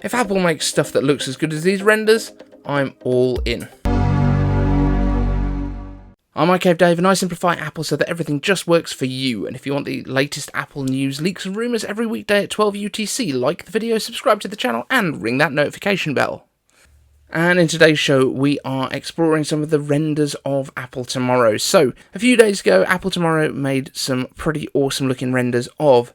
If Apple makes stuff that looks as good as these renders, I'm all in. I'm iCave Dave, and I simplify Apple so that everything just works for you. And if you want the latest Apple news, leaks and rumours every weekday at 12 UTC, like the video, subscribe to the channel, and ring that notification bell. And in today's show, we are exploring some of the renders of Apple Tomorrow. So, a few days ago, Apple Tomorrow made some pretty awesome looking renders of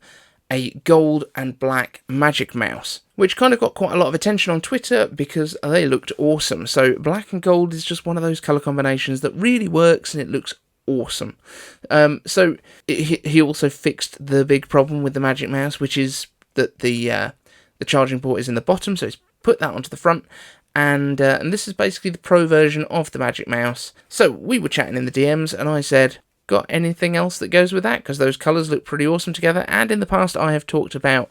a gold and black Magic Mouse, which kind of got quite a lot of attention on Twitter because they looked awesome. So black and gold is just one of those colour combinations that really works and it looks awesome. He also fixed the big problem with the Magic Mouse, which is that the charging port is in the bottom, so he's put that onto the front. And this is basically the pro version of the Magic Mouse. So we were chatting in the DMs and I said, got anything else that goes with that? Because those colours look pretty awesome together. And in the past I have talked about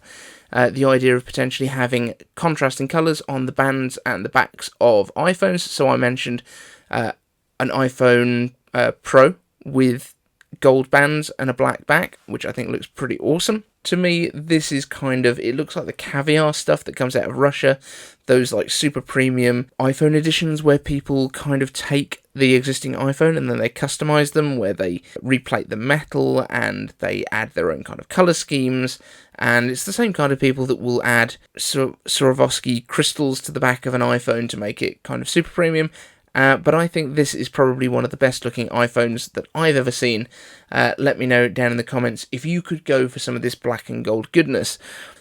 the idea of potentially having contrasting colours on the bands and the backs of iPhones. So I mentioned an iPhone Pro with gold bands and a black back, which I think looks pretty awesome. To me, this is it looks like the caviar stuff that comes out of Russia, those like super premium iPhone editions where people kind of take the existing iPhone and then they customize them, where they replate the metal and they add their own kind of color schemes. And it's the same kind of people that will add Swarovski crystals to the back of an iPhone to make it kind of super premium. But I think this is probably one of the best looking iPhones that I've ever seen. Let me know down in the comments if you could go for some of this black and gold goodness.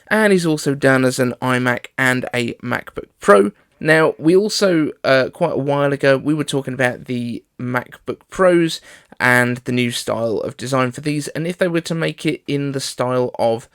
And he's also done as an iMac and a MacBook Pro. Now, we also, quite a while ago, we were talking about the MacBook Pros and the new style of design for these, and if they were to make it in the style of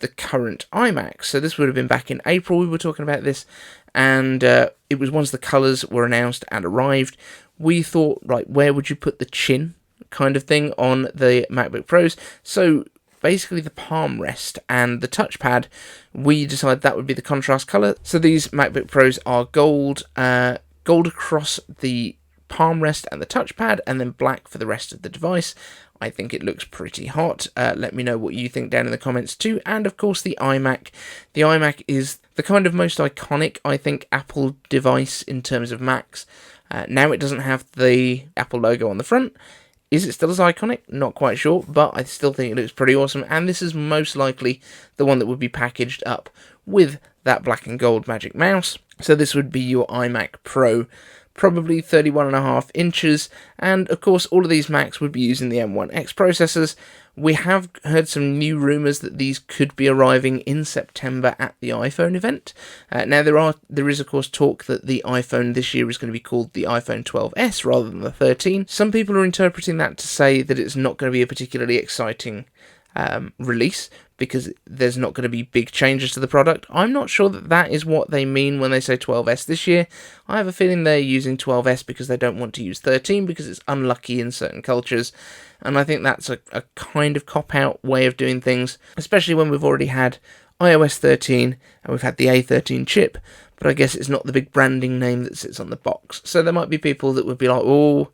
the current iMac. So this would have been back in April we were talking about this, and it was once the colours were announced and arrived, we thought, right, where would you put the chin kind of thing on the MacBook Pros? So basically the palm rest and the touchpad, we decided that would be the contrast colour. So these MacBook Pros are gold across the palm rest and the touchpad, and then black for the rest of the device. I think it looks pretty hot. Let me know what you think down in the comments too. And of course the iMac. The iMac is the kind of most iconic, I think, Apple device in terms of Macs. Now it doesn't have the Apple logo on the front. Is it still as iconic? Not quite sure, but I still think it looks pretty awesome. And this is most likely the one that would be packaged up with that black and gold Magic Mouse. So this would be your iMac Pro. Probably 31.5 inches, and of course all of these Macs would be using the M1X processors. We have heard some new rumours that these could be arriving in September at the iPhone event. Now there is of course talk that the iPhone this year is going to be called the iPhone 12s rather than the 13. Some people are interpreting that to say that it's not going to be a particularly exciting release because there's not going to be big changes to the product. I'm not sure that that is what they mean when they say 12s this year. I have a feeling they're using 12s because they don't want to use 13 because it's unlucky in certain cultures, and I think that's a kind of cop-out way of doing things, especially when we've already had iOS 13 and we've had the A13 chip, but I guess it's not the big branding name that sits on the box. So there might be people that would be like, oh,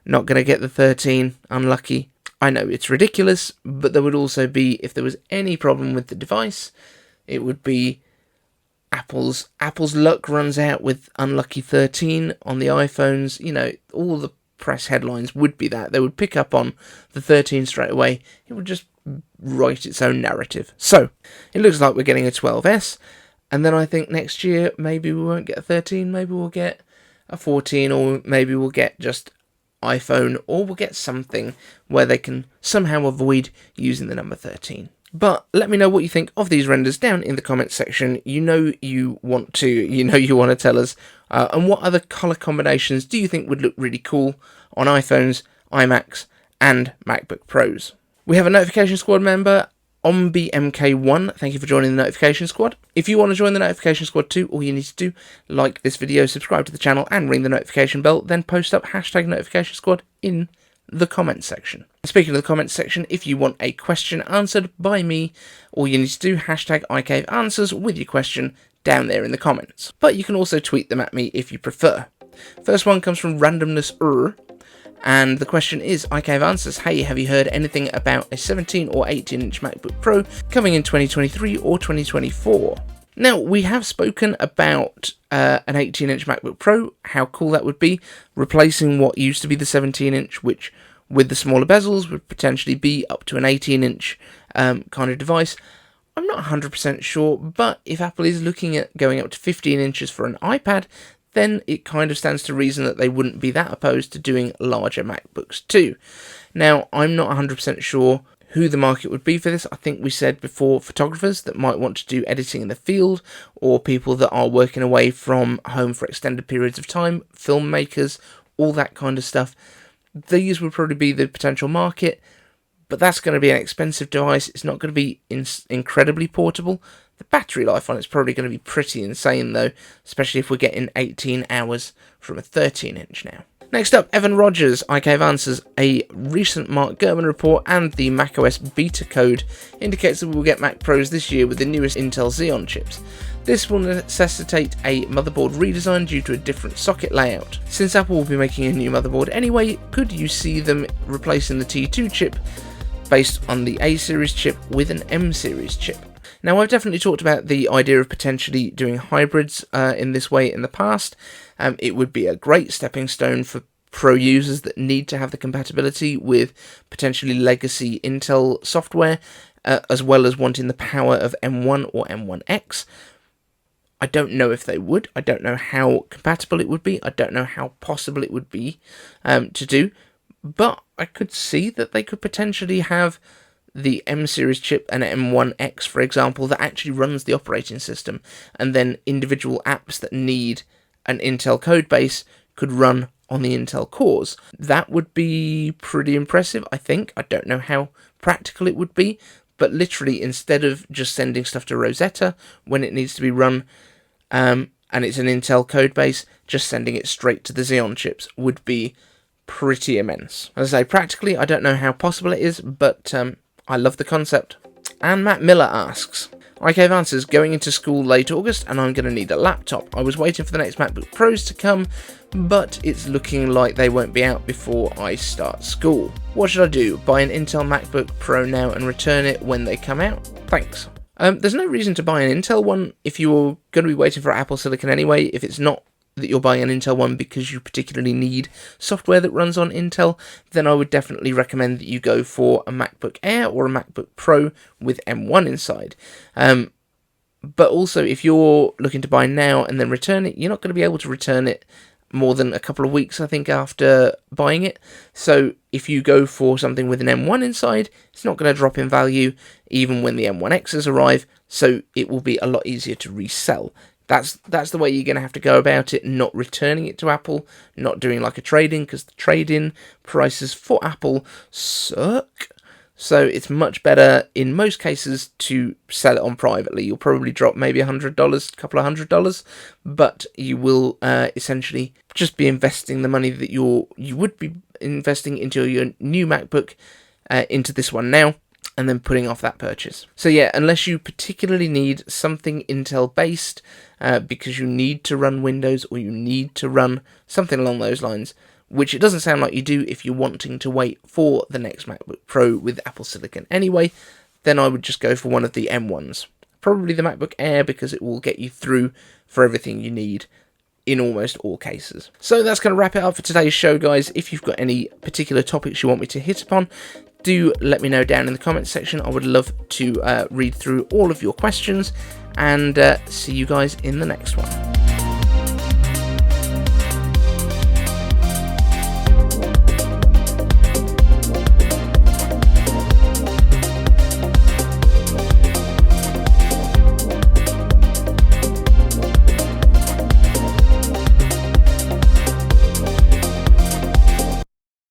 not going to get the 13, unlucky. I know it's ridiculous, but there would also be, if there was any problem with the device, it would be Apple's luck runs out with unlucky 13 on the iPhones. You know, all the press headlines would be that. They would pick up on the 13 straight away. It would just write its own narrative. So, it looks like we're getting a 12s, and then I think next year maybe we won't get a 13, maybe we'll get a 14, or maybe we'll get just iPhone, or we'll get something where they can somehow avoid using the number 13. But let me know what you think of these renders down in the comments section. You want to tell us. And what other colour combinations do you think would look really cool on iPhones, iMacs, and MacBook Pros? We have a Notification Squad member, OmbiMK1. Thank you for joining the Notification Squad. If you want to join the Notification Squad too, all you need to do, like this video, subscribe to the channel, and ring the notification bell, then post up hashtag Notification Squad in the comments section. Speaking of the comments section, if you want a question answered by me, all you need to do, hashtag iCaveAnswers with your question down there in the comments. But you can also tweet them at me if you prefer. First one comes from Randomness. And the question is, iCave Answers, hey, have you heard anything about a 17 or 18-inch MacBook Pro coming in 2023 or 2024? Now, we have spoken about an 18-inch MacBook Pro, how cool that would be, replacing what used to be the 17-inch, which with the smaller bezels would potentially be up to an 18-inch kind of device. I'm not 100% sure, but if Apple is looking at going up to 15 inches for an iPad, then it kind of stands to reason that they wouldn't be that opposed to doing larger MacBooks too. Now, I'm not 100% sure who the market would be for this. I think we said before, photographers that might want to do editing in the field, or people that are working away from home for extended periods of time, filmmakers, all that kind of stuff. These would probably be the potential market, but that's going to be an expensive device. It's not going to be incredibly portable. The battery life on it's probably going to be pretty insane though, especially if we're getting 18 hours from a 13-inch now. Next up, Evan Rogers, iCave Answers. A recent Mark Gurman report and the macOS beta code indicates that we will get Mac Pros this year with the newest Intel Xeon chips. This will necessitate a motherboard redesign due to a different socket layout. Since Apple will be making a new motherboard anyway, could you see them replacing the T2 chip based on the A series chip with an M series chip? Now, I've definitely talked about the idea of potentially doing hybrids in this way in the past. It would be a great stepping stone for Pro users that need to have the compatibility with potentially legacy Intel software, as well as wanting the power of M1 or M1X. I don't know if they would. I don't know how compatible it would be. I don't know how possible it would be to do. But I could see that they could potentially have the M series chip and M1X, for example, that actually runs the operating system, and then individual apps that need an Intel code base could run on the Intel cores. That would be pretty impressive, I think. I don't know how practical it would be, but literally, instead of just sending stuff to Rosetta when it needs to be run, and it's an Intel code base, just sending it straight to the Xeon chips would be pretty immense. As I say, practically, I don't know how possible it is, but I love the concept. And Matt Miller asks, iCave Answers, going into school late August and I'm going to need a laptop. I was waiting for the next MacBook Pros to come, but it's looking like they won't be out before I start school. What should I do? Buy an Intel MacBook Pro now and return it when they come out? Thanks. There's no reason to buy an Intel one if you're going to be waiting for Apple Silicon anyway. If it's not that you're buying an Intel one because you particularly need software that runs on Intel, then I would definitely recommend that you go for a MacBook Air or a MacBook Pro with M1 inside. But also, if you're looking to buy now and then return it, you're not going to be able to return it more than a couple of weeks, I think, after buying it. So if you go for something with an M1 inside, it's not going to drop in value even when the M1Xs arrive, so it will be a lot easier to resell. That's the way you're going to have to go about it, not returning it to Apple, not doing like a trade-in, because the trade-in prices for Apple suck. So it's much better, in most cases, to sell it on privately. You'll probably drop maybe $100, a couple of $100, but you will essentially just be investing the money that you would be investing into your new MacBook into this one now, and then putting off that purchase. So yeah, unless you particularly need something Intel based, because you need to run Windows or you need to run something along those lines, which it doesn't sound like you do if you're wanting to wait for the next MacBook Pro with Apple Silicon anyway, then I would just go for one of the M1s. Probably the MacBook Air, because it will get you through for everything you need in almost all cases. So that's going to wrap it up for today's show, guys. If you've got any particular topics you want me to hit upon, do let me know down in the comments section. I would love to read through all of your questions, and see you guys in the next one.